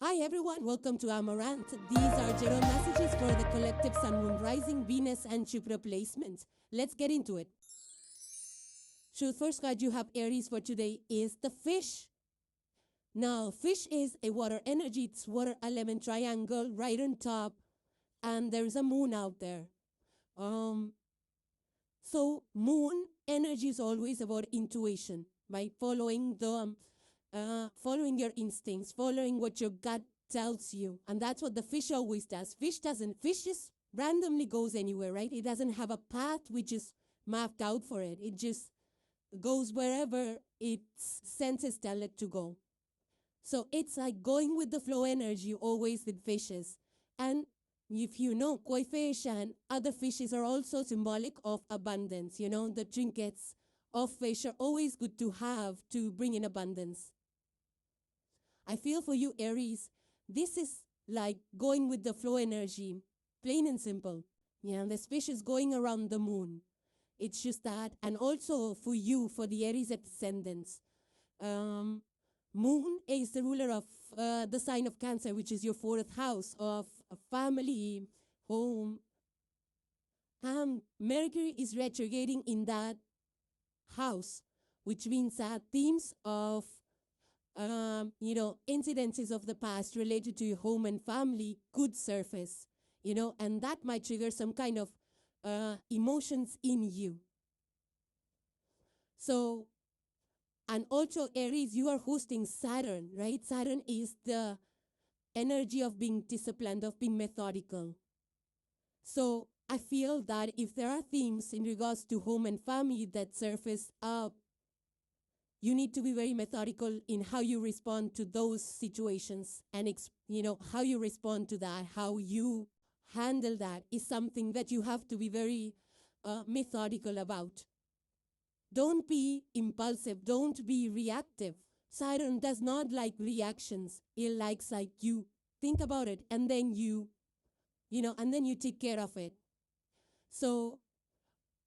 Hi everyone, welcome to Amaranth. These are general messages for the collective Sun, Moon, Rising, Venus and Jupiter placements. Let's get into it. So the first card you have, Aries, for today is the fish. Now, fish is a water energy. It's water element triangle right on top. And there's a moon out there. So moon energy is always about intuition, by following your instincts, following what your gut tells you. And that's what the fish always does. Fish just randomly goes anywhere, right? It doesn't have a path which is mapped out for it. It just goes wherever its senses tell it to go. So it's like going with the flow energy always with fishes. And if you know, koi fish and other fishes are also symbolic of abundance. You know, the trinkets of fish are always good to have to bring in abundance. I feel for you, Aries, this is like going with the flow energy, plain and simple. Yeah, this fish is going around the moon. It's just that. And also for you, for the Aries ascendants, Moon is the ruler of the sign of Cancer, which is your 4th house of family, home. Mercury is retrograding in that house, which means that themes of, incidences of the past related to your home and family could surface, and that might trigger some kind of emotions in you. So, and also, Aries, you are hosting Saturn, right? Saturn is the energy of being disciplined, of being methodical. So I feel that if there are themes in regards to home and family that surface up, you need to be very methodical in how you respond to those situations. And, how you respond to that, how you handle that is something that you have to be very methodical about. Don't be impulsive. Don't be reactive. Saturn does not like reactions. It likes like you think about it and then you take care of it. So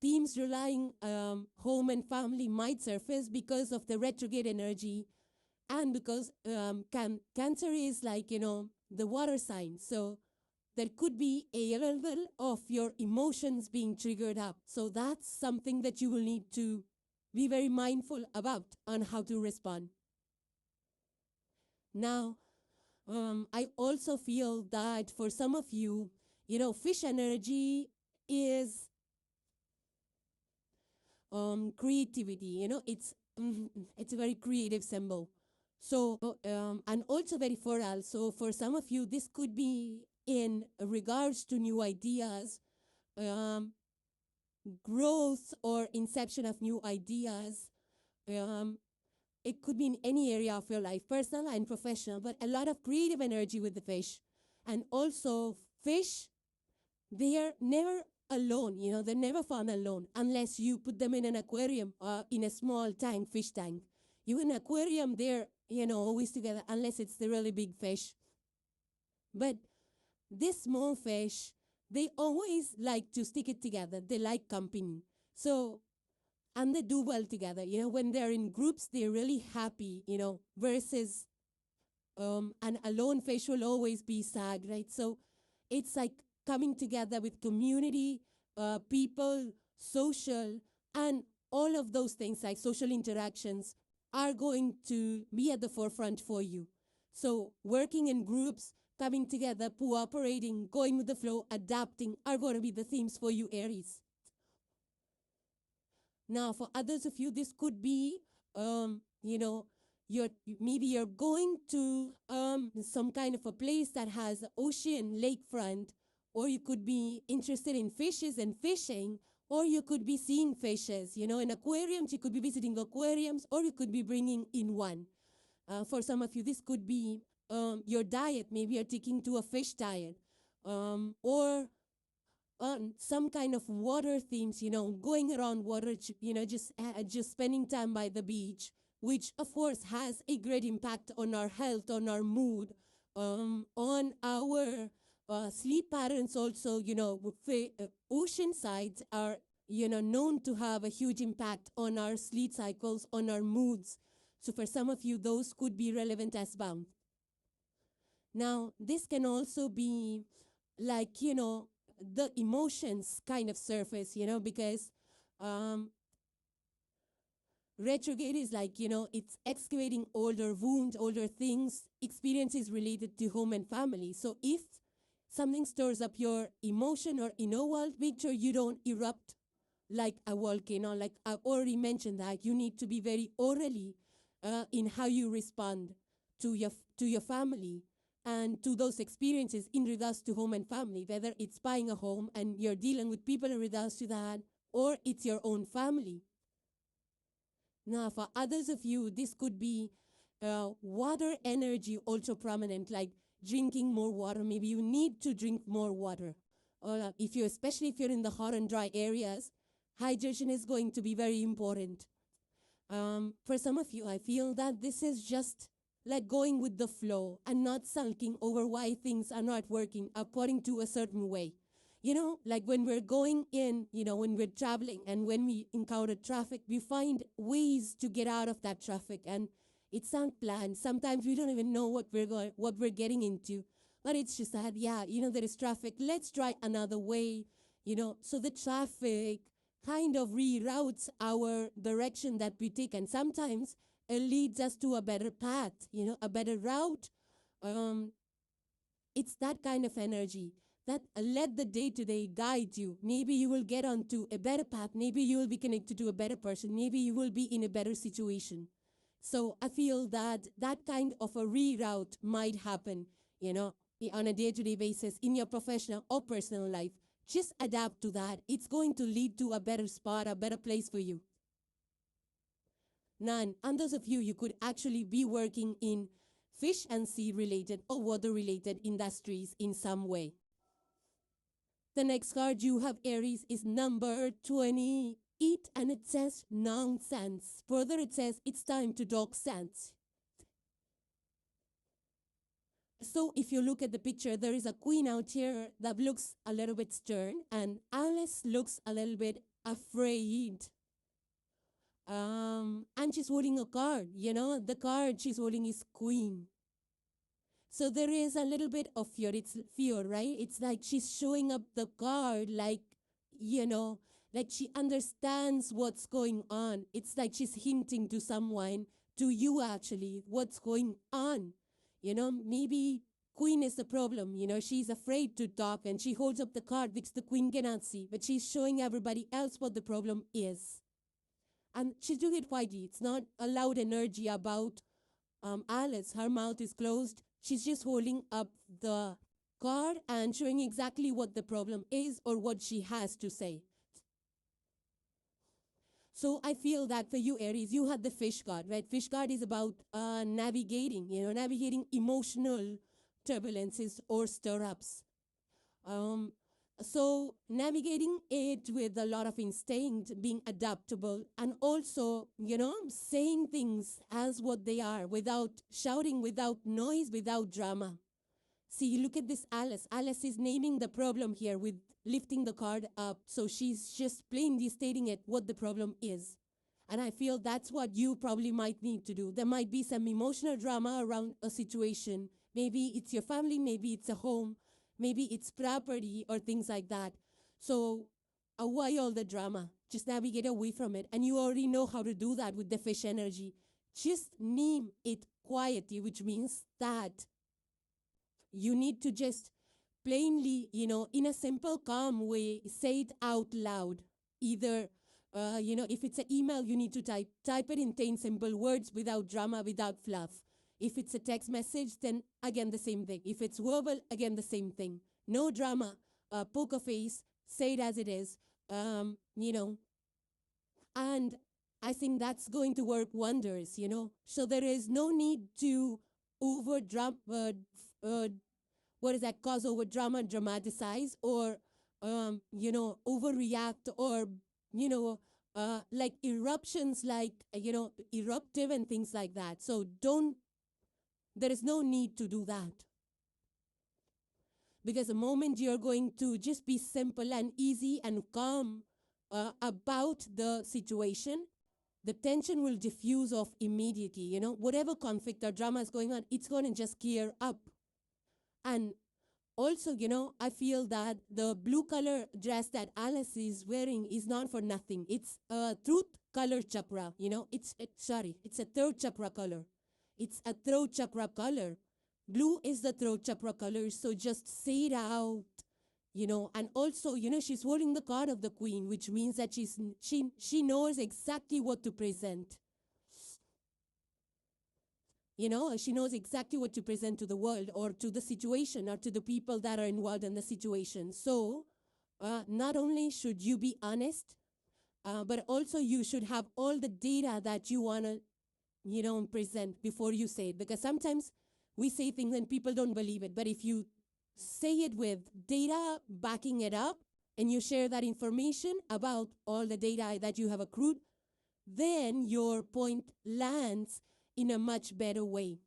themes relying home and family might surface because of the retrograde energy and because Cancer is like, the water sign. So there could be a level of your emotions being triggered up. So that's something that you will need to be very mindful about on how to respond. Now, I also feel that for some of you, fish energy is creativity. It's a very creative symbol. So, and also very fertile. So for some of you, this could be in regards to new ideas, growth or inception of new ideas. It could be in any area of your life, personal and professional, but a lot of creative energy with the fish. And also fish, they are never alone, they're never found alone unless you put them in an aquarium or in a small tank, fish tank. You in an aquarium, they're, always together unless it's the really big fish. But this small fish, they always like to stick it together. They like company. So, and they do well together. When they're in groups, they're really happy, versus an alone fish will always be sad, right? So it's like coming together with community, people, social, and all of those things like social interactions are going to be at the forefront for you. So working in groups, coming together, cooperating, going with the flow, adapting are going to be the themes for you, Aries. Now, for others of you, this could be, maybe you're going to some kind of a place that has ocean, lakefront, or you could be interested in fishes and fishing, or you could be seeing fishes. In aquariums, you could be visiting aquariums, or you could be bringing in one. For some of you, this could be your diet. Maybe you're taking to a fish diet, or on some kind of water themes, going around water, just spending time by the beach, which of course has a great impact on our health, on our mood, on our sleep patterns also. Ocean sides are, known to have a huge impact on our sleep cycles, on our moods. So for some of you, those could be relevant as bound. Now, this can also be like, the emotions kind of surface, because um, retrograde is like, it's excavating older wounds, older things, experiences related to home and family. So if something stirs up your emotion or inner world, make sure you don't erupt like a volcano. Like I already mentioned, that you need to be very orally in how you respond to your family and to those experiences in regards to home and family, whether it's buying a home and you're dealing with people in regards to that, or it's your own family. Now, for others of you, this could be water energy also prominent, like drinking more water. Maybe you need to drink more water. Or especially if you're in the hot and dry areas, hydration is going to be very important. For some of you, I feel that this is just like going with the flow and not sulking over why things are not working according to a certain way. Like when we're going in, when we're traveling and when we encounter traffic, we find ways to get out of that traffic, and it's unplanned. Sometimes we don't even know what we're getting into, but it's just that, there is traffic. Let's try another way, so the traffic kind of reroutes our direction that we take, and sometimes it leads us to a better path, a better route. It's that kind of energy that let the day-to-day guide you. Maybe you will get onto a better path. Maybe you will be connected to a better person. Maybe you will be in a better situation. So I feel that that kind of a reroute might happen, on a day-to-day basis in your professional or personal life. Just adapt to that. It's going to lead to a better spot, a better place for you. None. And those of you, you could actually be working in fish and sea related or water related industries in some way. The next card you have, Aries, is number 28, and it says nonsense. Further, it says it's time to talk sense. So if you look at the picture, there is a queen out here that looks a little bit stern, and Alice looks a little bit afraid. And she's holding a card, the card she's holding is queen. So there is a little bit of fear. It's fear, right? It's like she's showing up the card like, like she understands what's going on. It's like she's hinting to someone, to you actually, what's going on. Maybe queen is the problem. She's afraid to talk and she holds up the card which the queen cannot see, but she's showing everybody else what the problem is. And she's doing it quietly. It's not a loud energy about Alice. Her mouth is closed. She's just holding up the card and showing exactly what the problem is or what she has to say. So I feel that for you, Aries, you had the fish card, right? Fish card is about navigating, navigating emotional turbulences or stir-ups. So navigating it with a lot of instinct, being adaptable, and also, saying things as what they are without shouting, without noise, without drama. See, look at this Alice. Alice is naming the problem here with lifting the card up. So she's just plainly stating it, what the problem is. And I feel that's what you probably might need to do. There might be some emotional drama around a situation. Maybe it's your family, maybe it's a home, maybe it's property or things like that. So why all the drama? Just navigate away from it. And you already know how to do that with the fish energy. Just name it quietly, which means that you need to just plainly, in a simple, calm way, say it out loud. Either, if it's an email, you need to type it in plain, simple words without drama, without fluff. If it's a text message, then again, the same thing. If it's verbal, again, the same thing. No drama, poker face, say it as it is, and I think that's going to work wonders, So there is no need to cause over drama, dramatize, or, overreact, or, like eruptions, like, eruptive and things like that. So there is no need to do that. Because the moment you're going to just be simple and easy and calm about the situation, the tension will diffuse off immediately. Whatever conflict or drama is going on, it's going to just clear up. And also, I feel that the blue color dress that Alice is wearing is not for nothing. It's a truth color chakra, it's a throat chakra color. It's a throat chakra color. Blue is the throat chakra color, so just say it out, and also, she's holding the card of the queen, which means that she knows exactly what to present. She knows exactly what to present to the world or to the situation or to the people that are involved in the situation. So not only should you be honest, but also you should have all the data that you want to, present before you say it. Because sometimes we say things and people don't believe it. But if you say it with data backing it up and you share that information about all the data that you have accrued, then your point lands in a much better way.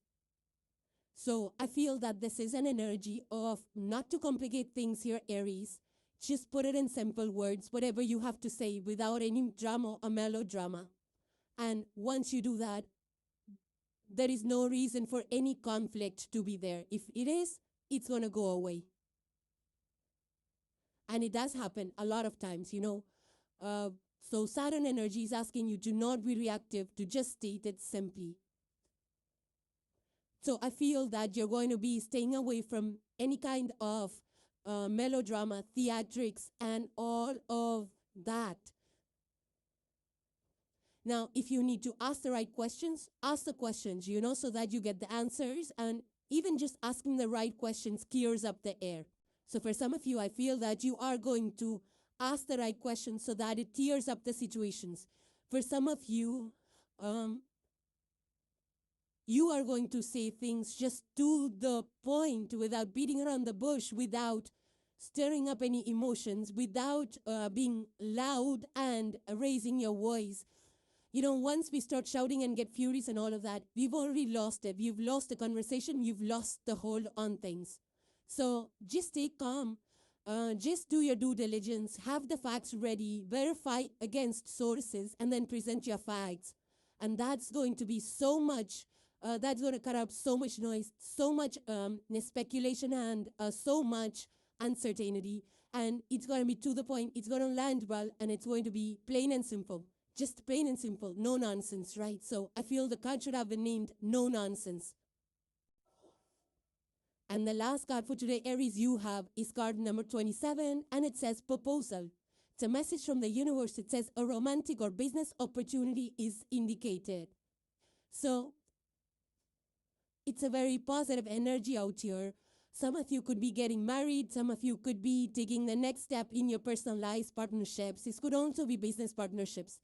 So I feel that this is an energy of not to complicate things here, Aries. Just put it in simple words, whatever you have to say, without any drama or melodrama. And once you do that, there is no reason for any conflict to be there. If it is, it's going to go away. And it does happen a lot of times, So Saturn energy is asking you to not be reactive, to just state it simply. So I feel that you're going to be staying away from any kind of melodrama, theatrics, and all of that. Now, if you need to ask the right questions, ask the questions, so that you get the answers. And even just asking the right questions clears up the air. So for some of you, I feel that you are going to ask the right questions so that it clears up the situations. For some of you, you are going to say things just to the point, without beating around the bush, without stirring up any emotions, without being loud and raising your voice. Once we start shouting and get furious and all of that, we've already lost it. You've lost the conversation. You've lost the hold on things. So just stay calm. Just do your due diligence. Have the facts ready. Verify against sources and then present your facts. And that's going to be so much, that's going to cut out so much noise, so much speculation, and so much uncertainty. And it's going to be to the point. It's going to land well, and it's going to be plain and simple. Just plain and simple, no nonsense, right? So I feel the card should have been named No Nonsense. And the last card for today, Aries, you have is card number 27, and it says Proposal. It's a message from the universe. It says a romantic or business opportunity is indicated. So it's a very positive energy out here. Some of you could be getting married. Some of you could be taking the next step in your personalized partnerships. This could also be business partnerships.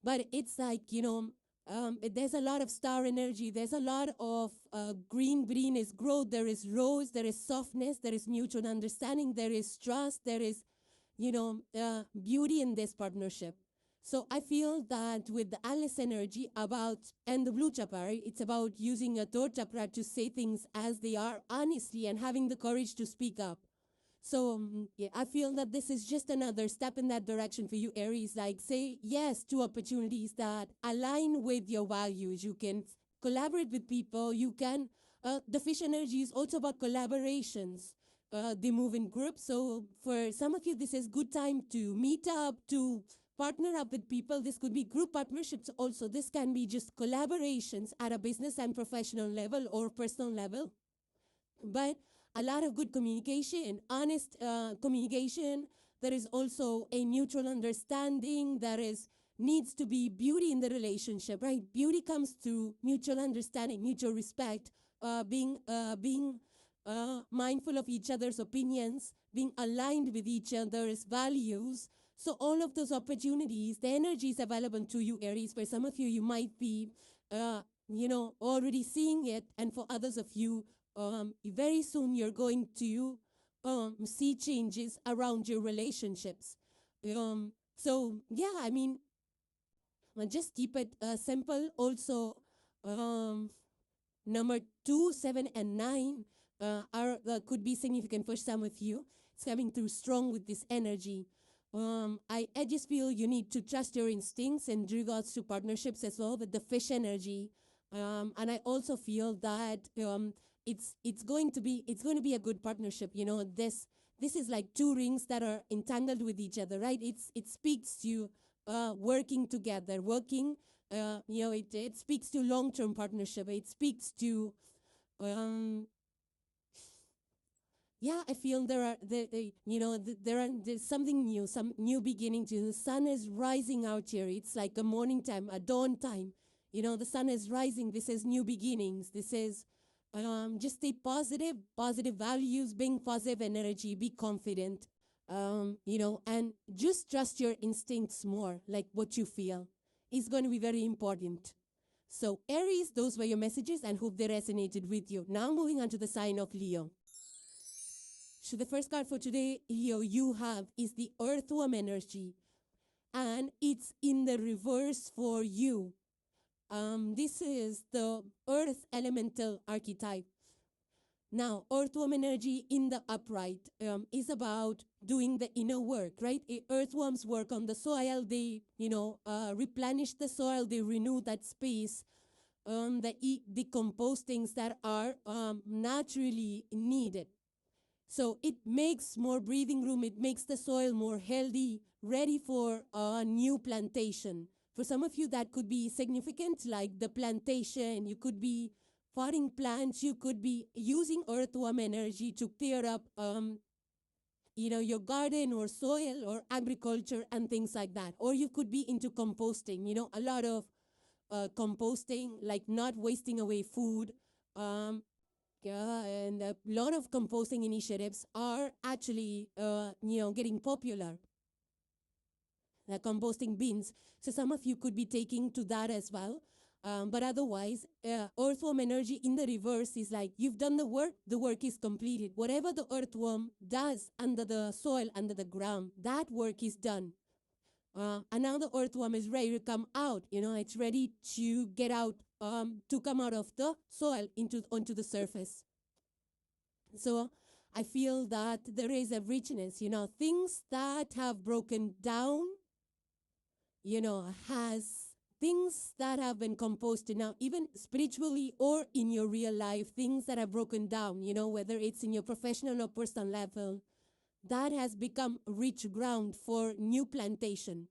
But it's like, there's a lot of star energy. There's a lot of green is growth. There is rose. There is softness. There is mutual understanding. There is trust. There is, beauty in this partnership. So I feel that with the Alice energy and the blue chakra, it's about using a third chakra to say things as they are honestly and having the courage to speak up. So I feel that this is just another step in that direction for you, Aries. Like, say yes to opportunities that align with your values. You can collaborate with people. You can, the fish energy is also about collaborations. They move in groups. So for some of you, this is good time to meet up, to partner up with people. This could be group partnerships also. This can be just collaborations at a business and professional level or personal level. But a lot of good communication, honest communication. There is also a mutual understanding. Needs to be beauty in the relationship, right? Beauty comes through mutual understanding, mutual respect, being mindful of each other's opinions, being aligned with each other's values. So all of those opportunities, the energy is available to you, Aries. For some of you, you might be, already seeing it. And for others of you, very soon you're going to see changes around your relationships. So, yeah, I mean, just keep it simple. Also, number 2, 7, and 9 could be significant for some of you. It's coming through strong with this energy. I just feel you need to trust your instincts in regards to partnerships as well with the fish energy. And I also feel that it's going to be a good partnership. This is like two rings that are entangled with each other, right? It speaks to working together, working. It speaks to long-term partnership. It speaks to um, yeah, I feel there's something new, some new beginning to. The sun is rising out here. It's like a morning time, a dawn time. The sun is rising. This is new beginnings. This is just stay positive, positive values, being positive energy, be confident, and just trust your instincts more, like what you feel is going to be very important. So Aries, those were your messages and hope they resonated with you. Now moving on to the sign of Leo. So the first card for today, Leo, you have is the Earthworm energy, and it's in the reverse for you. This is the Earth elemental archetype. Now, Earthworm energy in the upright is about doing the inner work, right? Earthworms work on the soil. They, replenish the soil. They renew that space. They decompose things that are naturally needed. So it makes more breathing room. It makes the soil more healthy, ready for a new plantation. For some of you, that could be significant, like the plantation. You could be potting plants. You could be using earthworm energy to clear up, your garden or soil or agriculture and things like that. Or you could be into composting. A lot of composting, like not wasting away food. And a lot of composting initiatives are actually, getting popular. The composting bins. So some of you could be taking to that as well. But otherwise, earthworm energy in the reverse is like you've done the work is completed. Whatever the earthworm does under the soil, under the ground, that work is done. And now the earthworm is ready to come out. It's ready to get out, to come out of the soil onto the surface. So I feel that there is a richness, things that have broken down, has things that have been composted now, even spiritually or in your real life, things that have broken down, whether it's in your professional or personal level, that has become rich ground for new plantation,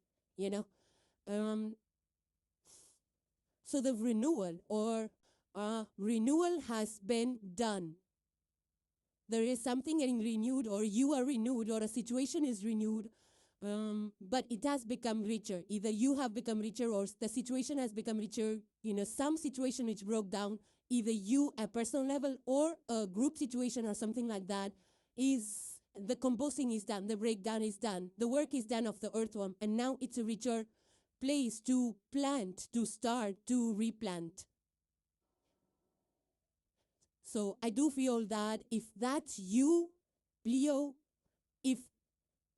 So the renewal or renewal has been done. There is something getting renewed, or you are renewed, or a situation is renewed, but it has become richer. Either you have become richer or the situation has become richer. Some situation which broke down, either you at personal level or a group situation or something like that, is the composting is done, the breakdown is done, the work is done of the earthworm, and now it's a richer place to plant, to start, to replant. So I do feel that if that's you, Leo, if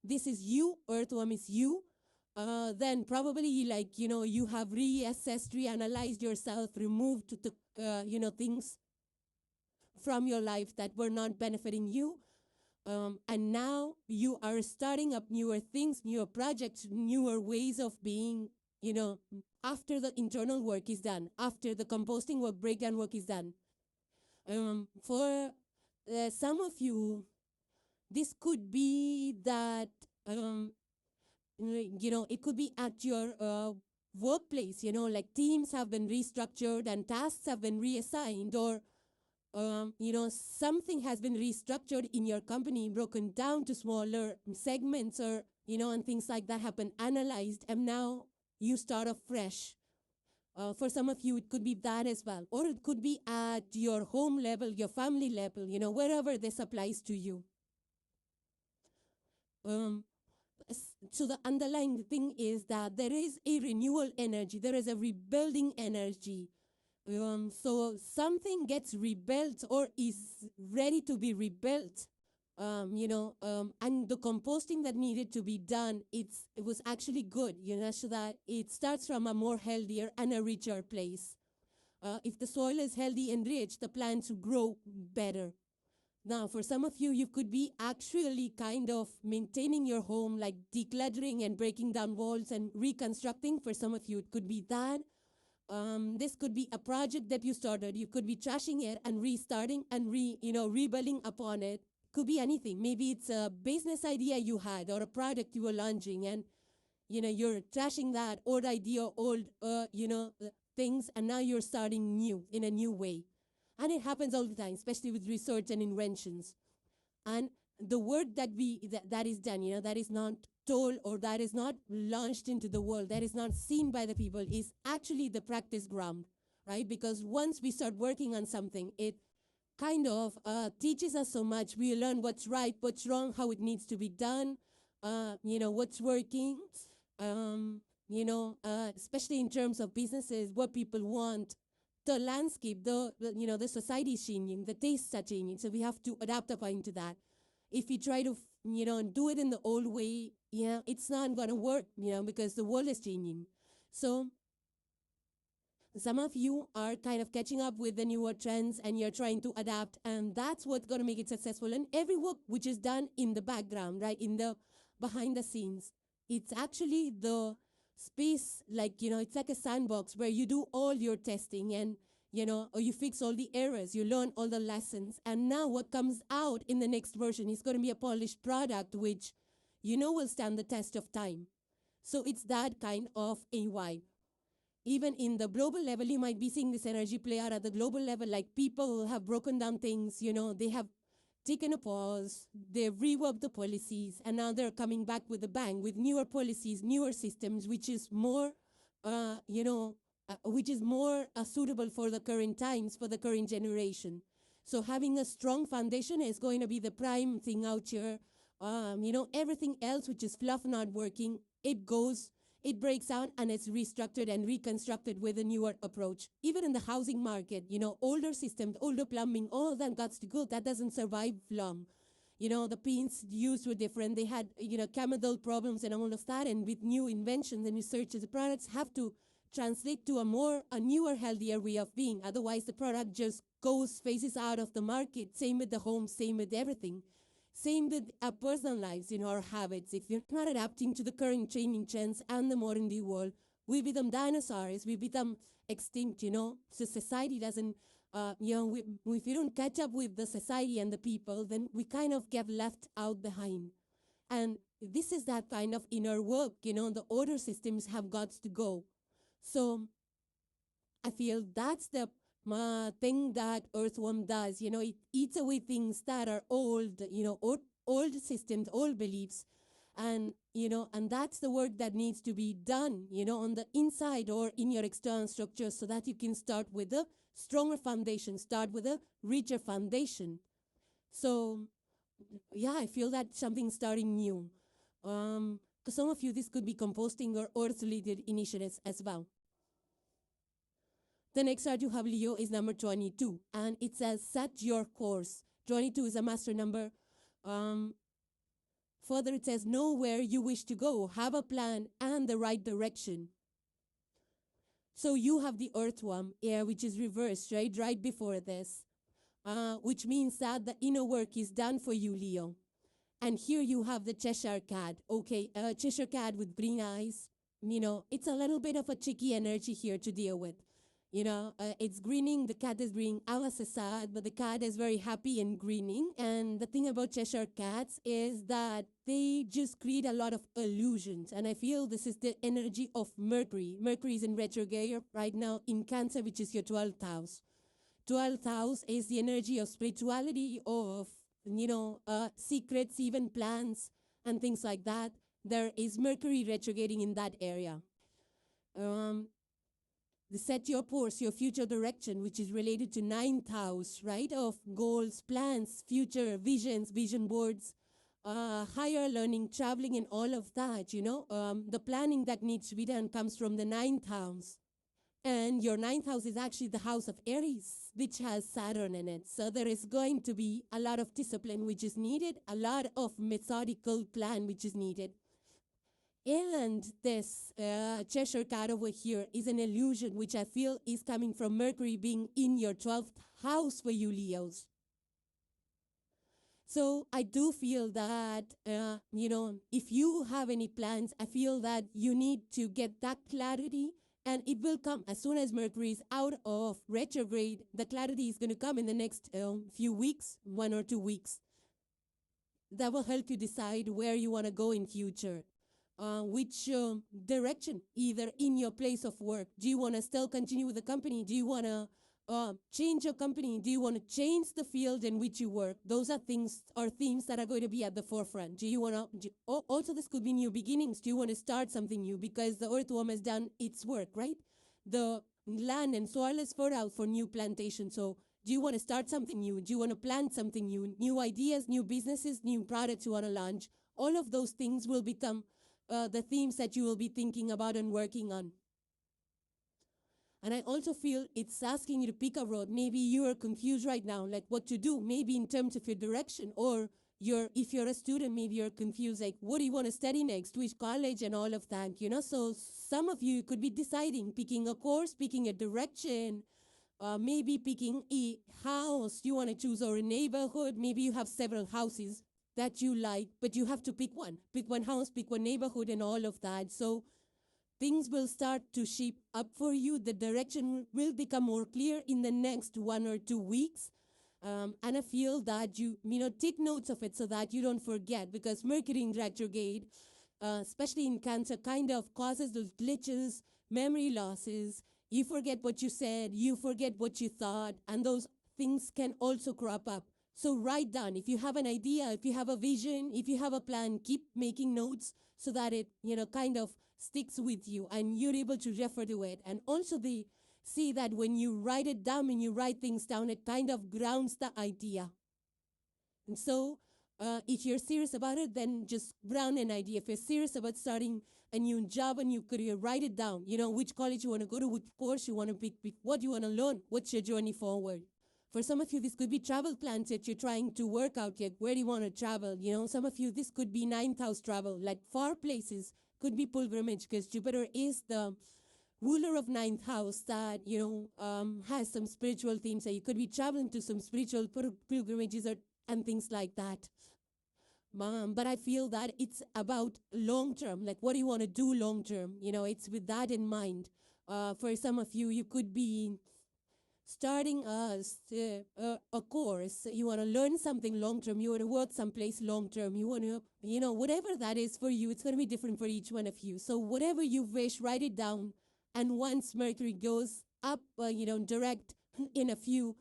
this is you, earthworm is you, then probably you have reassessed, reanalyzed yourself, removed the things from your life that were not benefiting you. And now you are starting up newer things, newer projects, newer ways of being, after the internal work is done, after the composting work, breakdown work is done. For some of you, this could be that, it could be at your workplace, like teams have been restructured and tasks have been reassigned, or, something has been restructured in your company, broken down to smaller segments, or, and things like that have been analyzed, and now you start afresh. For some of you, it could be that as well. Or it could be at your home level, your family level, wherever this applies to you. So the underlying thing is that there is a renewal energy. There is a rebuilding energy. So something gets rebuilt or is ready to be rebuilt. And the composting that needed to be done, it was actually good, so that it starts from a more healthier and a richer place. If the soil is healthy and rich, the plants grow better. Now, for some of you, you could be actually kind of maintaining your home, like decluttering and breaking down walls and reconstructing. For some of you, it could be that. This could be a project that you started. You could be trashing it and restarting and rebuilding upon it. Could be anything. Maybe it's a business idea you had or a product you were launching, and you're trashing that old idea, old things, and now you're starting new in a new way. And it happens all the time, especially with research and inventions. And the work that is done, that is not told or that is not launched into the world, that is not seen by the people, is actually the practice ground, right? Because once we start working on something, it kind of teaches us so much. We learn what's right, what's wrong, how it needs to be done, what's working, especially in terms of businesses, what people want. The landscape, the society is changing, the tastes are changing, so we have to adapt according to that. If we try to, do it in the old way, it's not going to work, because the world is changing. So some of you are kind of catching up with the newer trends and you're trying to adapt, and that's what's going to make it successful. And every work which is done in the background, right, in the behind the scenes, it's actually the space, it's like a sandbox where you do all your testing and, or you fix all the errors, you learn all the lessons. And now what comes out in the next version is going to be a polished product, which, will stand the test of time. So it's that kind of a vibe. Even in the global level, you might be seeing this energy play out at the global level, like people have broken down things, they have taken a pause, they've reworked the policies, and now they're coming back with a bang, with newer policies, newer systems, which is more, suitable for the current times, for the current generation. So having a strong foundation is going to be the prime thing out here. Everything else which is fluff not working, it breaks out and it's restructured and reconstructed with a newer approach. Even in the housing market, older systems, older plumbing, all of that got to go. That doesn't survive long. The paints used were different. They had, chemical problems and all of that. And with new inventions and researches, the products have to translate to a newer, healthier way of being. Otherwise, the product just phases out of the market. Same with the home, same with everything. Same with our personal lives, our habits. If you're not adapting to the current changing trends and the modern day world, we become dinosaurs, we become extinct, So society doesn't, if you don't catch up with the society and the people, then we kind of get left out behind. And this is that kind of inner work, the order systems have got to go. So I feel that's the thing that earthworm does. It eats away things that are old, old systems, old beliefs. And, and that's the work that needs to be done, on the inside or in your external structure, so that you can start with a stronger foundation, start with a richer foundation. So, I feel that something's starting new. Because some of you, this could be composting or earth-related initiatives as well. The next card you have, Leo, is number 22, and it says, set your course. 22 is a master number. Further, it says, know where you wish to go, have a plan and the right direction. So you have the earthworm here, which is reversed, right before this, which means that the inner work is done for you, Leo. And here you have the Cheshire Cat. Okay, Cheshire Cat with green eyes. It's a little bit of a tricky energy here to deal with. It's grinning, the cat is grinning. I was sad, but the cat is very happy and grinning. And the thing about Cheshire Cats is that they just create a lot of illusions. And I feel this is the energy of Mercury. Mercury is in retrograde right now in Cancer, which is your 12th house. 12th house is the energy of spirituality, of, secrets, even plans, and things like that. There is Mercury retrograding in that area. Set your course, your future direction, which is related to 9th house, right? Of goals, plans, future visions, vision boards, higher learning, traveling, and all of that, the planning that needs to be done comes from the 9th house. And your 9th house is actually the house of Aries, which has Saturn in it. So there is going to be a lot of discipline, which is needed, a lot of methodical plan, which is needed. And this Cheshire Cat over here is an illusion, which I feel is coming from Mercury being in your 12th house for you, Leos. So I do feel that, if you have any plans, I feel that you need to get that clarity And it will come as soon as Mercury is out of retrograde. The clarity is going to come in the next few weeks, 1 or 2 weeks. That will help you decide where you want to go in future. Which direction, either in your place of work. Do you want to still continue with the company? Do you want to change your company? Do you want to change the field in which you work? Those are things or themes that are going to be at the forefront. Do you want to, also this could be new beginnings. Do you want to start something new? Because the earthworm has done its work, right? The land and soil is fertile for new plantation. So do you want to start something new? Do you want to plant something new? New ideas, new businesses, new products you want to launch? All of those things will become the themes that you will be thinking about and working on. And I also feel it's asking you to pick a road. Maybe you are confused right now, like what to do, maybe in terms of your direction, or if you're a student, maybe you're confused, like what do you want to study next, which college and all of that, So some of you could be deciding, picking a course, picking a direction, maybe picking a house you want to choose or a neighborhood. Maybe you have several houses that you like, but you have to pick one. Pick one house, pick one neighborhood and all of that. So things will start to shape up for you. The direction will become more clear in the next 1 or 2 weeks. And I feel that you take notes of it so that you don't forget, because Mercury in retrograde, especially in Cancer, kind of causes those glitches, memory losses. You forget what you said, you forget what you thought, and those things can also crop up. So write down. If you have an idea, if you have a vision, if you have a plan, keep making notes so that it, kind of sticks with you and you're able to refer to it. And also they see that when you write it down, when you write things down, it kind of grounds the idea. And so if you're serious about it, then just ground an idea. If you're serious about starting a new job, a new career, write it down. Which college you want to go to, which course you want to pick, what you want to learn, what's your journey forward. For some of you, this could be travel plans that you're trying to work out yet. Where do you want to travel? Some of you, this could be ninth house travel, like far places. Could be pilgrimage, because Jupiter is the ruler of ninth house that, has some spiritual themes. So you could be traveling to some spiritual pilgrimages and things like that. But I feel that it's about long-term, like what do you want to do long-term? It's with that in mind. For some of you, you could be starting a course. You want to learn something long-term. You want to work someplace long-term. You want to, whatever that is for you, it's going to be different for each one of you. So whatever you wish, write it down. And once Mercury goes up, direct in a few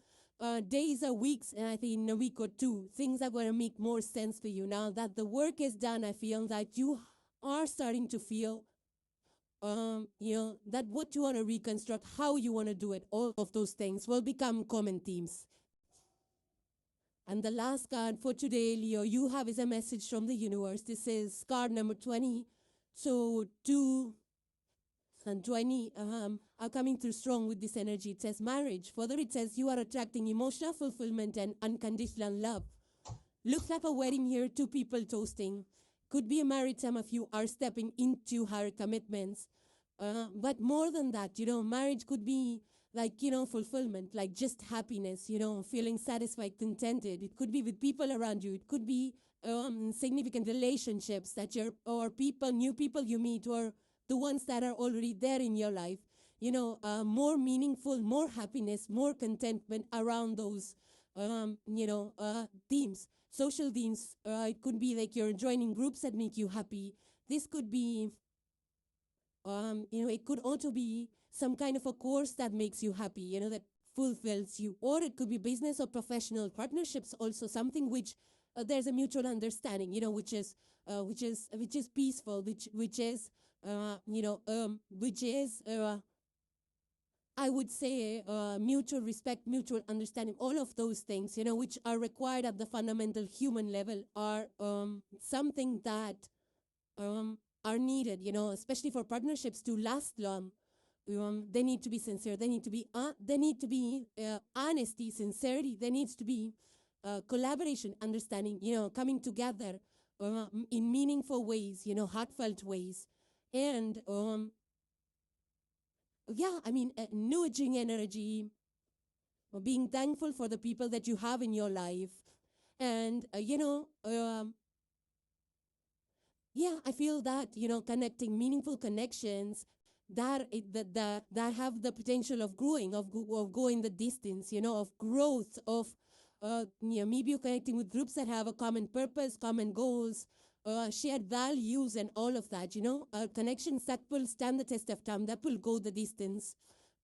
days or weeks, and I think in a week or two, things are going to make more sense for you. Now that the work is done, I feel that you are starting to feel that what you want to reconstruct, how you want to do it, all of those things will become common themes. And the last card for today, Leo, you have is a message from the universe. This is card number 20. So 2 and 20 are coming through strong with this energy. It says marriage. Further, it says you are attracting emotional fulfillment and unconditional love. Looks like a wedding here, 2 people toasting. Could be a married, some of you are stepping into higher commitments. But more than that, marriage could be like, fulfillment, like just happiness, feeling satisfied, contented. It could be with people around you. It could be significant relationships that or people, new people you meet, or the ones that are already there in your life. More meaningful, more happiness, more contentment around those, themes. Social themes, it could be like you're joining groups that make you happy. This could be, it could also be some kind of a course that makes you happy, that fulfills you. Or it could be business or professional partnerships, also something which there's a mutual understanding, which is peaceful, which is, I would say mutual respect, mutual understanding, all of those things, which are required at the fundamental human level, are something that are needed, especially for partnerships to last long. They need to be sincere. They need to be honesty, sincerity. There needs to be collaboration, understanding, coming together in meaningful ways, heartfelt ways. And nurturing energy, being thankful for the people that you have in your life. And, I feel that, connecting, meaningful connections, that have the potential of growing, of going the distance, of growth, of maybe you're connecting with groups that have a common purpose, common goals, shared values, and all of that. Connections that will stand the test of time, that will go the distance,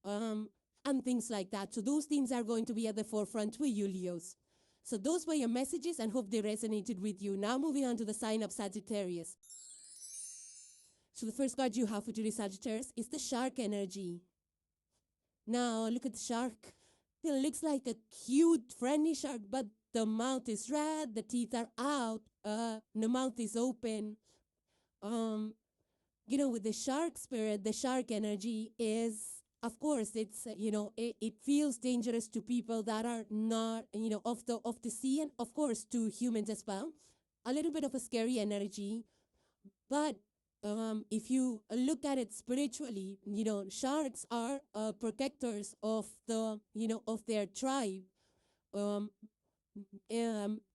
and things like that. So those themes are going to be at the forefront for you, Leos. So those were your messages, and hope they resonated with you. Now moving on to the sign of Sagittarius. So the first card you have for today, Sagittarius, is the shark energy. Now look at the shark. It looks like a cute, friendly shark, but the mouth is red, the teeth are out, the mouth is open. With the shark spirit, the shark energy is, of course, it's, it feels dangerous to people that are not, of the sea, and of course to humans as well. A little bit of a scary energy, but if you look at it spiritually, sharks are protectors of of their tribe.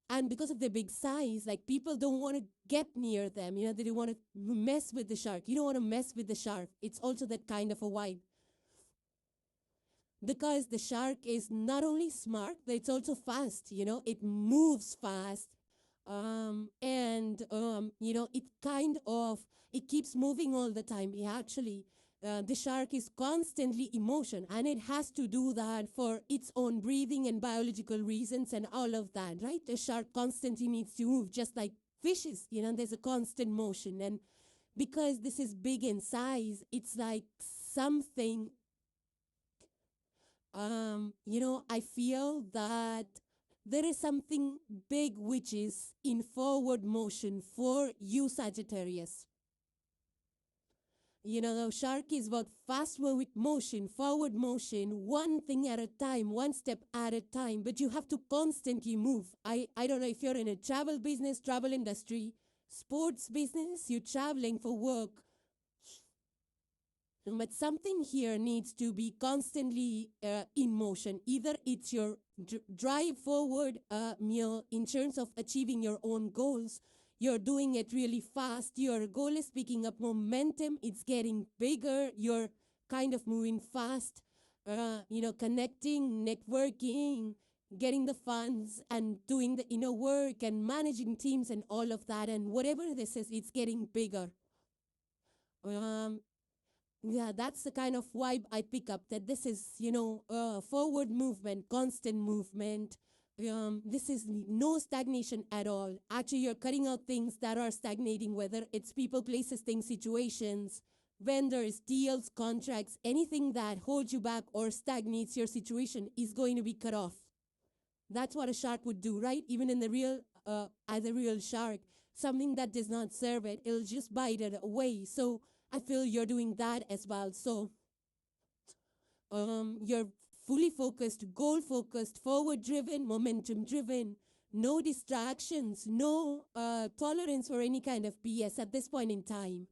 And because of their big size, like, people don't want to get near them. They don't want to mess with the shark. You don't want to mess with the shark. It's also that kind of a vibe. Because the shark is not only smart, but it's also fast. It moves fast. It keeps moving all the time. The shark is constantly in motion, and it has to do that for its own breathing and biological reasons and all of that, right? The shark constantly needs to move, just like fishes. There's a constant motion. And because this is big in size, it's like something, I feel that there is something big which is in forward motion for you, Sagittarius. The shark is about fast motion, forward motion, one thing at a time, one step at a time. But you have to constantly move. I don't know if you're in a travel business, travel industry, sports business, you're traveling for work. But something here needs to be constantly in motion. Either it's your drive forward in terms of achieving your own goals. You're doing it really fast. Your goal is picking up momentum. It's getting bigger. You're kind of moving fast, connecting, networking, getting the funds, and doing the inner work and managing teams and all of that. And whatever this is, it's getting bigger. Yeah, that's the kind of vibe I pick up, that this is, forward movement, constant movement. This is no stagnation at all. Actually, you're cutting out things that are stagnating, whether it's people, places, things, situations, vendors, deals, contracts, anything that holds you back or stagnates your situation is going to be cut off. That's what a shark would do, right? Even in the real, as a real shark, something that does not serve it, it'll just bite it away. So I feel you're doing that as well. So you're fully focused, goal-focused, forward-driven, momentum-driven, no distractions, no tolerance for any kind of BS at this point in time.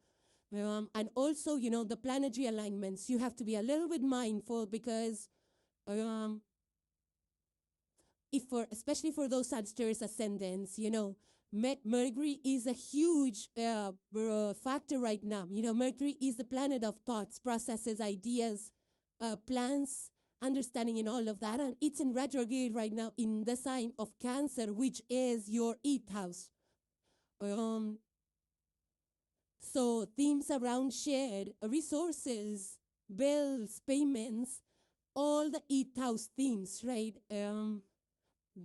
And also, the planetary alignments, you have to be a little bit mindful, because especially for those Sagittarius ascendants, Mercury is a huge factor right now. Mercury is the planet of thoughts, processes, ideas, plans, understanding, and all of that. And it's in retrograde right now in the sign of Cancer, which is your 8th house. So themes around shared resources, bills, payments, all the 8th house themes, right?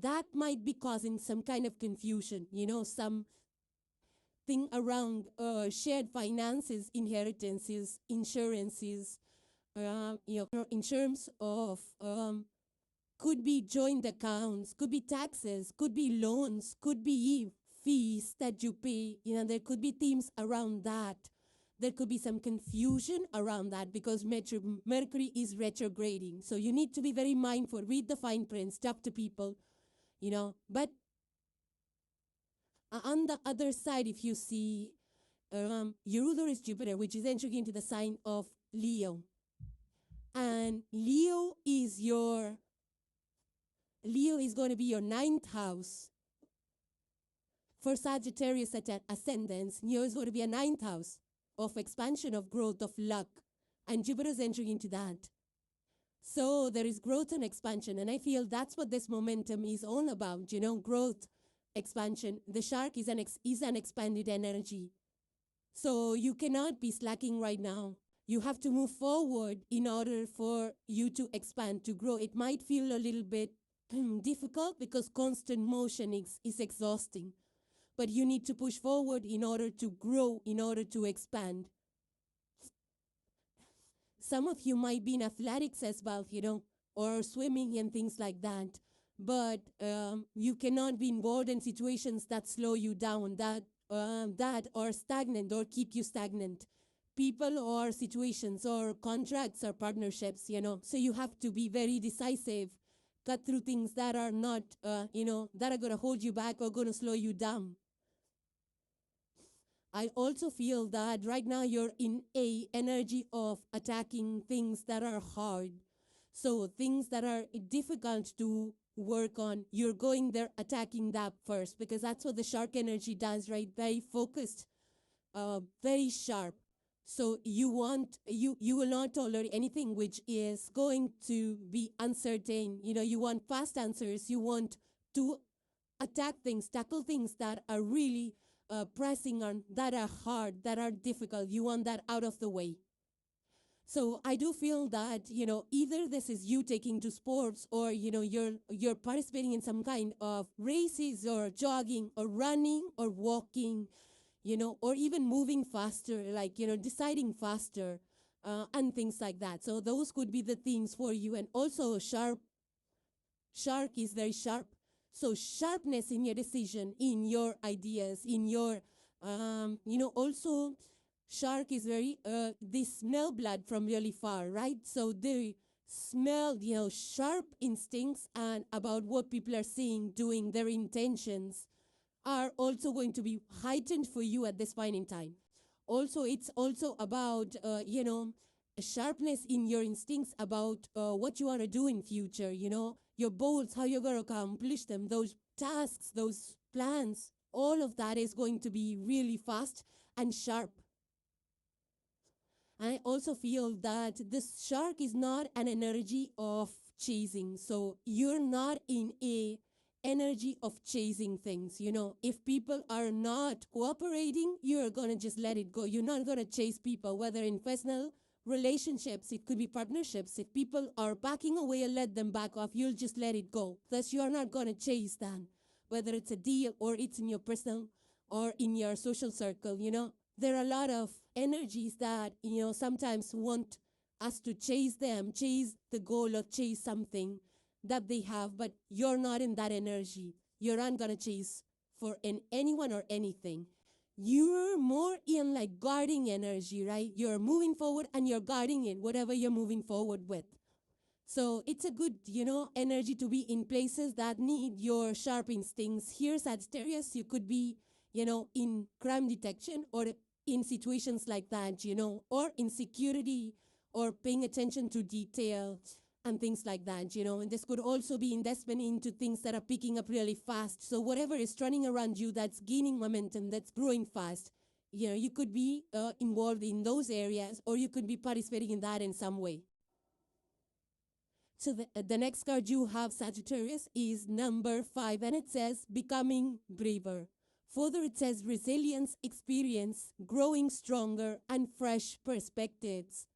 That might be causing some kind of confusion, some thing around shared finances, inheritances, insurances, in terms of could be joint accounts, could be taxes, could be loans, could be fees that you pay. There could be themes around that. There could be some confusion around that, because Mercury is retrograding. So you need to be very mindful. Read the fine print, talk to people. But on the other side, if you see, your ruler is Jupiter, which is entering into the sign of Leo. And Leo is going to be your 9th house. For Sagittarius ascendants, Leo is going to be a 9th house of expansion, of growth, of luck. and Jupiter is entering into that. So there is growth and expansion, and I feel that's what this momentum is all about, growth, expansion. The shark is an expanded energy. So you cannot be slacking right now. You have to move forward in order for you to expand, to grow. It might feel a little bit difficult because constant motion is exhausting. But you need to push forward in order to grow, in order to expand. Some of you might be in athletics as well, or swimming and things like that. But you cannot be involved in situations that slow you down, that are stagnant or keep you stagnant. People or situations or contracts or partnerships, So you have to be very decisive, cut through things that are not, that are going to hold you back or going to slow you down. I also feel that right now you're in a energy of attacking things that are hard. So things that are difficult to work on, you're going there attacking that first, because that's what the shark energy does, right? Very focused, very sharp. So you will not tolerate anything which is going to be uncertain. You want fast answers. You want to attack things, tackle things that are really pressing on, that are hard, that are difficult. You want that out of the way. So I do feel that, either this is you taking to sports or, you're participating in some kind of races or jogging or running or walking, or even moving faster, like, deciding faster and things like that. So those could be the themes for you. And also shark is very sharp. So sharpness in your decision, in your ideas, in your, also shark is very, they smell blood from really far, right? So they smell, sharp instincts and about what people are saying, doing, their intentions are also going to be heightened for you at this point in time. Also, it's also about, sharpness in your instincts about what you want to do in future, your goals, how you're going to accomplish them, those tasks, those plans, all of that is going to be really fast and sharp. I also feel that this shark is not an energy of chasing. So you're not in a energy of chasing things. If people are not cooperating, you're going to just let it go. You're not going to chase people, whether in personal relationships, it could be partnerships. If people are backing away and let them back off, you'll just let it go. Thus, you're not going to chase that, whether it's a deal or it's in your personal or in your social circle, There are a lot of energies that, sometimes want us to chase them, chase the goal or chase something that they have, but you're not in that energy. You're not going to chase for anyone or anything. You're more in like guarding energy, right? You're moving forward and you're guarding it, whatever you're moving forward with. So it's a good, energy to be in places that need your sharp instincts. Here, Sagittarius, you could be, in crime detection or in situations like that, or in security or paying attention to detail and things like that, And this could also be investment into things that are picking up really fast. So whatever is running around you that's gaining momentum, that's growing fast, you could be involved in those areas, or you could be participating in that in some way. So the next card you have, Sagittarius, is number 5, and it says becoming braver. Further, it says resilience, experience, growing stronger, and fresh perspectives.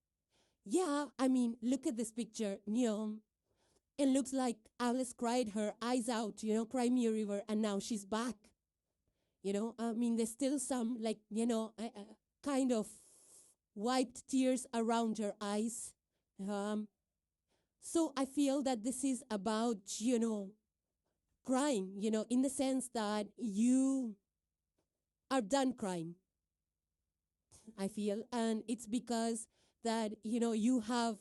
Yeah, I mean, look at this picture. It looks like Alice cried her eyes out, cry me a river, and now she's back. There's still some, kind of wiped tears around her eyes. So I feel that this is about, crying, in the sense that you are done crying, I feel. And it's because that, you have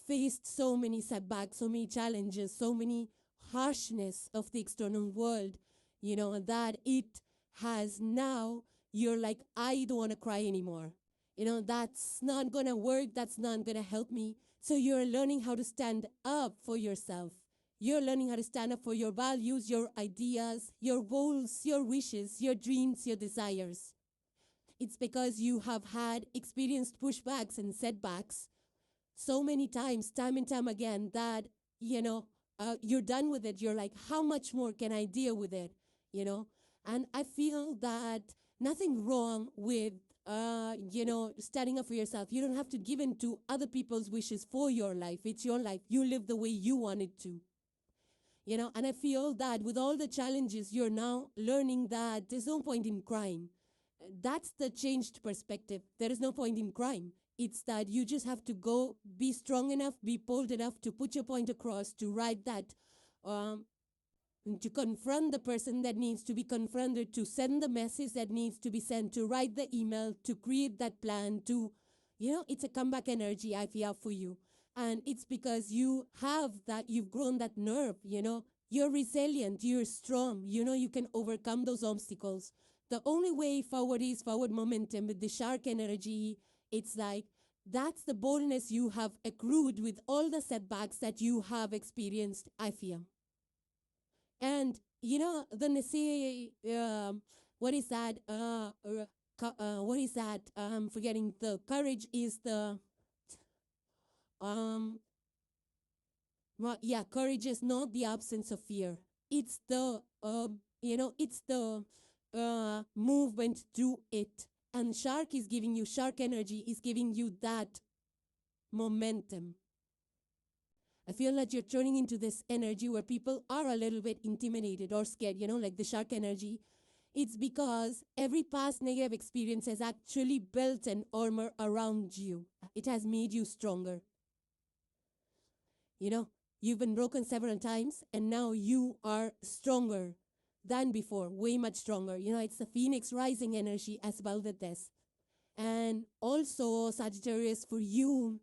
faced so many setbacks, so many challenges, so many harshness of the external world, that it has now, you're like, I don't want to cry anymore. That's not going to work. That's not going to help me. So you're learning how to stand up for yourself. You're learning how to stand up for your values, your ideas, your goals, your wishes, your dreams, your desires. It's because you have had experienced pushbacks and setbacks so many times, time and time again, that, you're done with it. You're like, how much more can I deal with it? And I feel that nothing wrong with, standing up for yourself. You don't have to give in to other people's wishes for your life. It's your life. You live the way you want it to. And I feel that with all the challenges, you're now learning that there's no point in crying. That's the changed perspective. There is no point in crying. It's that you just have to go, be strong enough, be bold enough to put your point across, to write that, to confront the person that needs to be confronted, to send the message that needs to be sent, to write the email, to create that plan, to, it's a comeback energy I feel for you. And it's because you have that, you've grown that nerve, you're resilient, you're strong, you can overcome those obstacles. The only way forward is forward momentum. With the shark energy, it's like, that's the boldness you have accrued with all the setbacks that you have experienced, I feel. And, then they say, what is that? What is that? I'm forgetting. The courage is the, courage is not the absence of fear. It's the, it's the movement through it. And shark energy is giving you that momentum. I feel that you're turning into this energy where people are a little bit intimidated or scared, like the shark energy. It's because every past negative experience has actually built an armor around you. It has made you stronger. You've been broken several times, and now you are stronger than before, way much stronger. It's the phoenix rising energy as well with this. And also, Sagittarius, for you,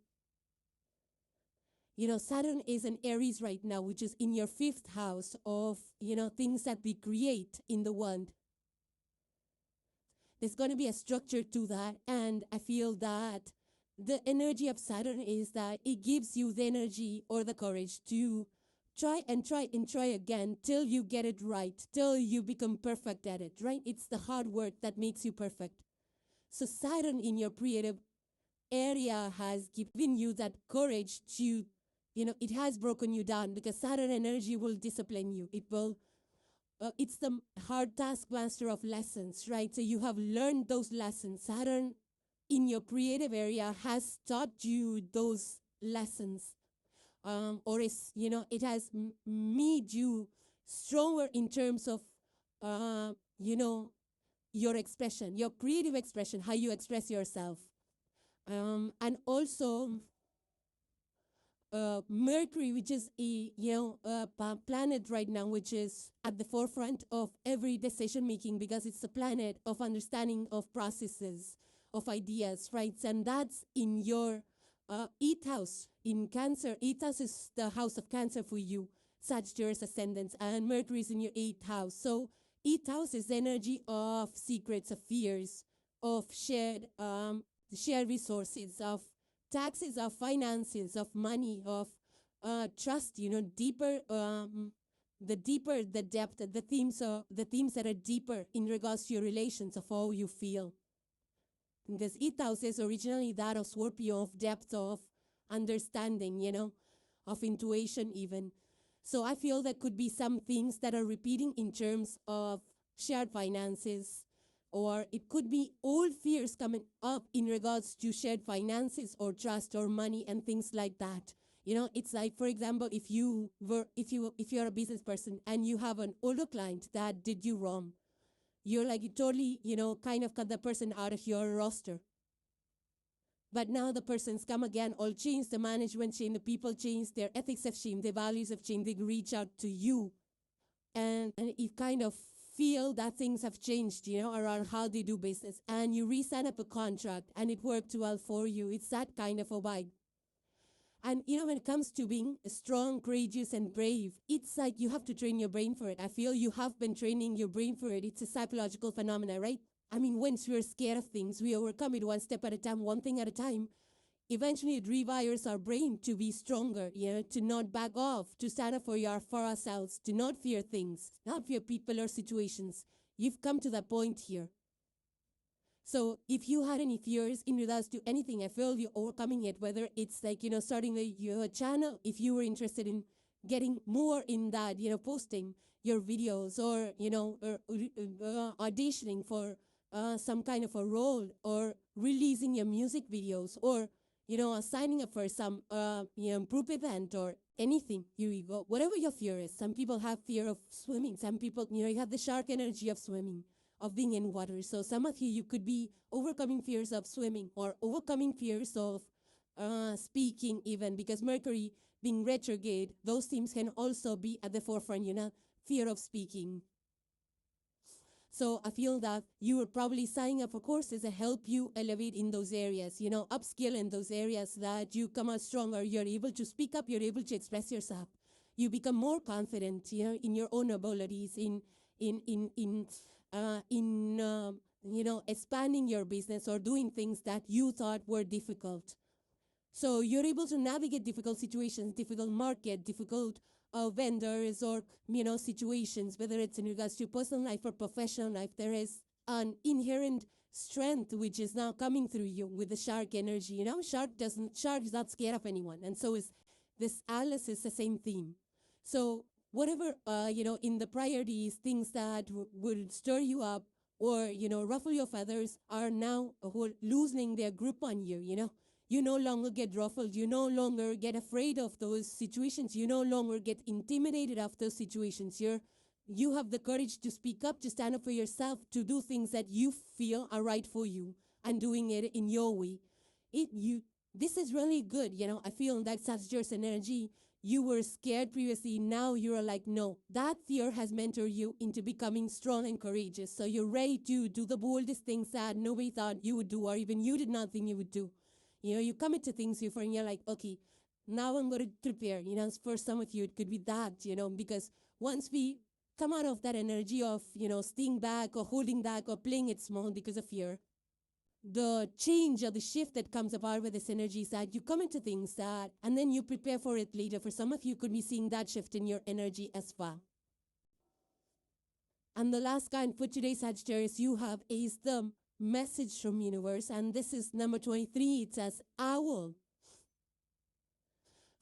Saturn is in Aries right now, which is in your 5th house of, things that we create in the world. There's going to be a structure to that, and I feel that the energy of Saturn is that it gives you the energy or the courage to try and try and try again till you get it right, till you become perfect at it, right? It's the hard work that makes you perfect. So Saturn in your creative area has given you that courage to, it has broken you down, because Saturn energy will discipline you. It will, it's the hard taskmaster of lessons, right? So you have learned those lessons. Saturn in your creative area has taught you those lessons. Or is, it has made you stronger in terms of, your expression, your creative expression, how you express yourself. And also, Mercury, which is a planet right now, which is at the forefront of every decision making, because it's the planet of understanding of processes, of ideas, right? And that's in your 8th house in Cancer. 8th house is the house of Cancer for you, Sagittarius ascendants, and Mercury is in your 8th house. So 8th house is the energy of secrets, of fears, of shared resources, of taxes, of finances, of money, of trust. Deeper. The deeper the depth, the themes that are deeper in regards to your relations, of how you feel. Because 8th house is originally that of Scorpio, of depth, of understanding, of intuition even. So I feel there could be some things that are repeating in terms of shared finances, or it could be old fears coming up in regards to shared finances or trust or money and things like that. It's like, for example, if you're a business person and you have an older client that did you wrong, you're like, you totally, kind of cut the person out of your roster. But now the person's come again, all changed, the management changed, the people changed, their ethics have changed, their values have changed, they reach out to you. And you kind of feel that things have changed, around how they do business. And you re-sign up a contract and it worked well for you. It's that kind of a vibe. And, when it comes to being strong, courageous, and brave, it's like you have to train your brain for it. I feel you have been training your brain for it. It's a psychological phenomenon, right? I mean, once we're scared of things, we overcome it one step at a time, one thing at a time. Eventually, it rewires our brain to be stronger, to not back off, to stand up for ourselves, to not fear things, not fear people or situations. You've come to that point here. So if you had any fears in regards to anything, I feel you're overcoming it, whether it's like, starting your channel, if you were interested in getting more in that, posting your videos or, or auditioning for some kind of a role or releasing your music videos or, signing up for some, group event or anything, you go, whatever your fear is. Some people have fear of swimming. Some people, you have the shark energy of swimming, of being in water. So some of you could be overcoming fears of swimming or overcoming fears of speaking even, because Mercury being retrograde, those themes can also be at the forefront, fear of speaking. So I feel that you are probably signing up for courses that help you elevate in those areas, upskill in those areas that you come out stronger, you're able to speak up, you're able to express yourself. You become more confident, in your own abilities, in expanding your business or doing things that you thought were difficult. So you're able to navigate difficult situations, difficult market, difficult vendors or, situations, whether it's in regards to personal life or professional life. There is an inherent strength which is now coming through you with the shark energy. Shark is not scared of anyone. And so is this Alice is the same theme. So whatever, in the priorities, things that would stir you up or, ruffle your feathers are now loosening their grip on you, You no longer get ruffled. You no longer get afraid of those situations. You no longer get intimidated of those situations. You have the courage to speak up, to stand up for yourself, to do things that you feel are right for you and doing it in your way. This is really good. I feel that Sagittarius energy, you were scared previously. Now you're like, no, that fear has mentored you into becoming strong and courageous. So you're ready to do the boldest things that nobody thought you would do or even you did not think you would do. You commit to things before and you're like, okay, now I'm going to prepare. For some of you, it could be that, because once we come out of that energy of, staying back or holding back or playing it small because of fear, the change or the shift that comes about with this energy is that you come into things that, and then you prepare for it later. For some of you, could be seeing that shift in your energy as well. And the last kind for today's Sagittarius you have is the message from universe, and this is number 23. It says owl.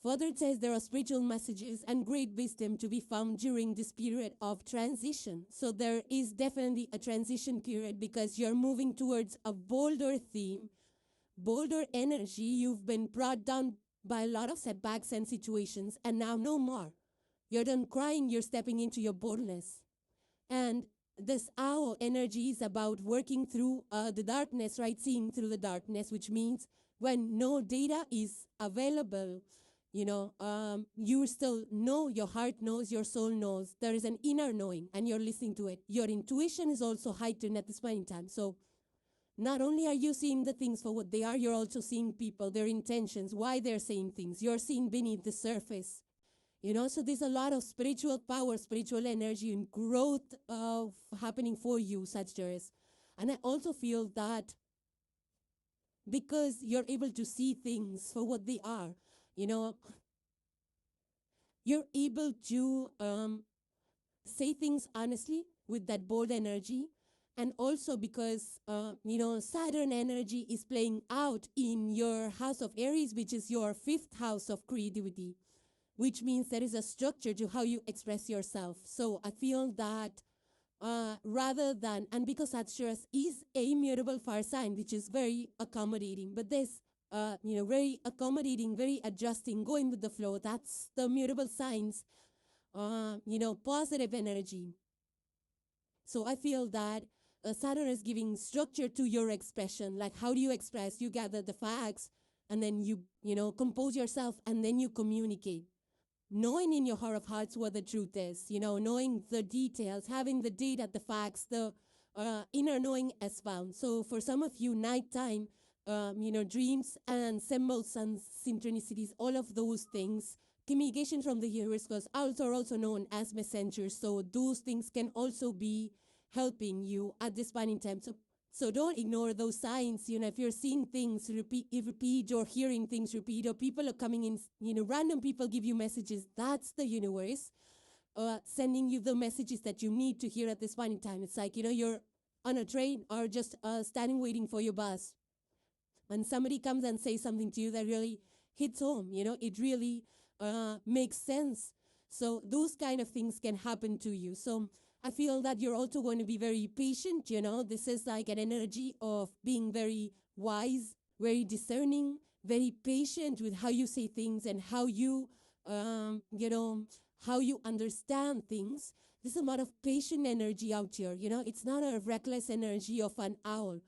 Further, it says there are spiritual messages and great wisdom to be found during this period of transition. So there is definitely a transition period because you're moving towards a bolder theme, bolder energy. You've been brought down by a lot of setbacks and situations, and now no more. You're done crying, you're stepping into your boldness. And this owl energy is about working through the darkness, right? Seeing through the darkness, which means when no data is available, you still know, your heart knows, your soul knows. There is an inner knowing, and you're listening to it. Your intuition is also heightened at this point in time. So not only are you seeing the things for what they are, you're also seeing people, their intentions, why they're saying things. You're seeing beneath the surface. So there's a lot of spiritual power, spiritual energy, and growth happening for you, Sagittarius. And I also feel that because you're able to see things for what they are, you're able to say things honestly with that bold energy. And also because, Saturn energy is playing out in your house of Aries, which is your 5th house of creativity, which means there is a structure to how you express yourself. So I feel that rather than, and because Sagittarius is a mutable fire sign, which is very accommodating, but there's, very accommodating, very adjusting, going with the flow. That's the mutable signs, positive energy. So I feel that Saturn is giving structure to your expression. Like, how do you express? You gather the facts, and then you compose yourself, and then you communicate. Knowing in your heart of hearts what the truth is, knowing the details, having the data, the facts, the inner knowing as well. So for some of you, nighttime, dreams and symbols and synchronicities, all of those things, communication from the universe, because owls are also known as messengers. So those things can also be helping you at this point in time. So don't ignore those signs. If you're seeing things repeat or hearing things repeat, or people are coming in, random people give you messages, that's the universe sending you the messages that you need to hear at this point in time. It's like, you're on a train or just standing waiting for your bus, and somebody comes and says something to you that really hits home, it really makes sense. So those kind of things can happen to you. So I feel that you're also going to be very patient, This is like an energy of being very wise, very discerning, very patient with how you say things and how you, how you understand things. There's a lot of patient energy out here, It's not a reckless energy of an owl.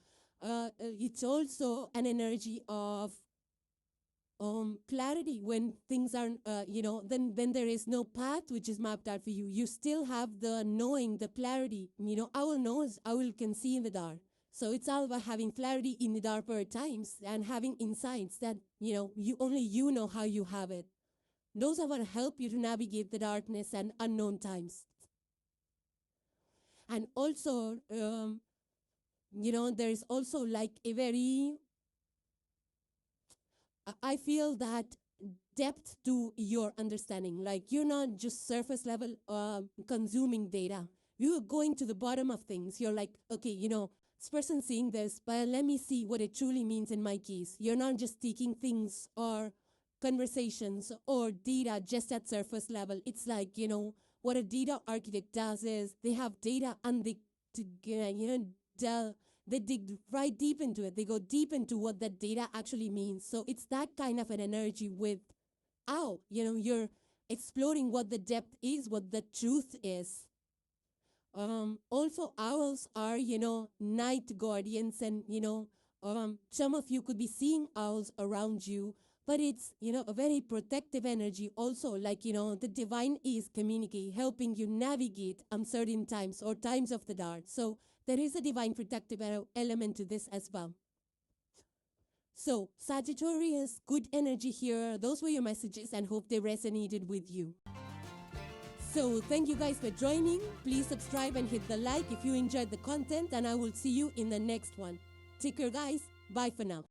It's also an energy of clarity when things aren't, then when there is no path which is mapped out for you, you still have the knowing, the clarity. Owl knows, owl can see in the dark. So it's all about having clarity in the darker times and having insights that, only you know how you have it. Those are going to help you to navigate the darkness and unknown times. And also, there's also like a very, I feel that depth to your understanding. Like you're not just surface level consuming data. You're going to the bottom of things. You're like, okay, this person's saying this, but let me see what it truly means in my case. You're not just taking things or conversations or data just at surface level. It's like, what a data architect does is they have data and they dig right deep into it. They go deep into what that data actually means. So it's that kind of an energy with owl. You're exploring what the depth is, what the truth is. Also, owls are, night guardians, and, some of you could be seeing owls around you, but it's, a very protective energy also. Like, the divine is communicate, helping you navigate uncertain times or times of the dark. So there is a divine protective element to this as well. So, Sagittarius, good energy here. Those were your messages and hope they resonated with you. So, thank you guys for joining. Please subscribe and hit the like if you enjoyed the content, and I will see you in the next one. Take care, guys. Bye for now.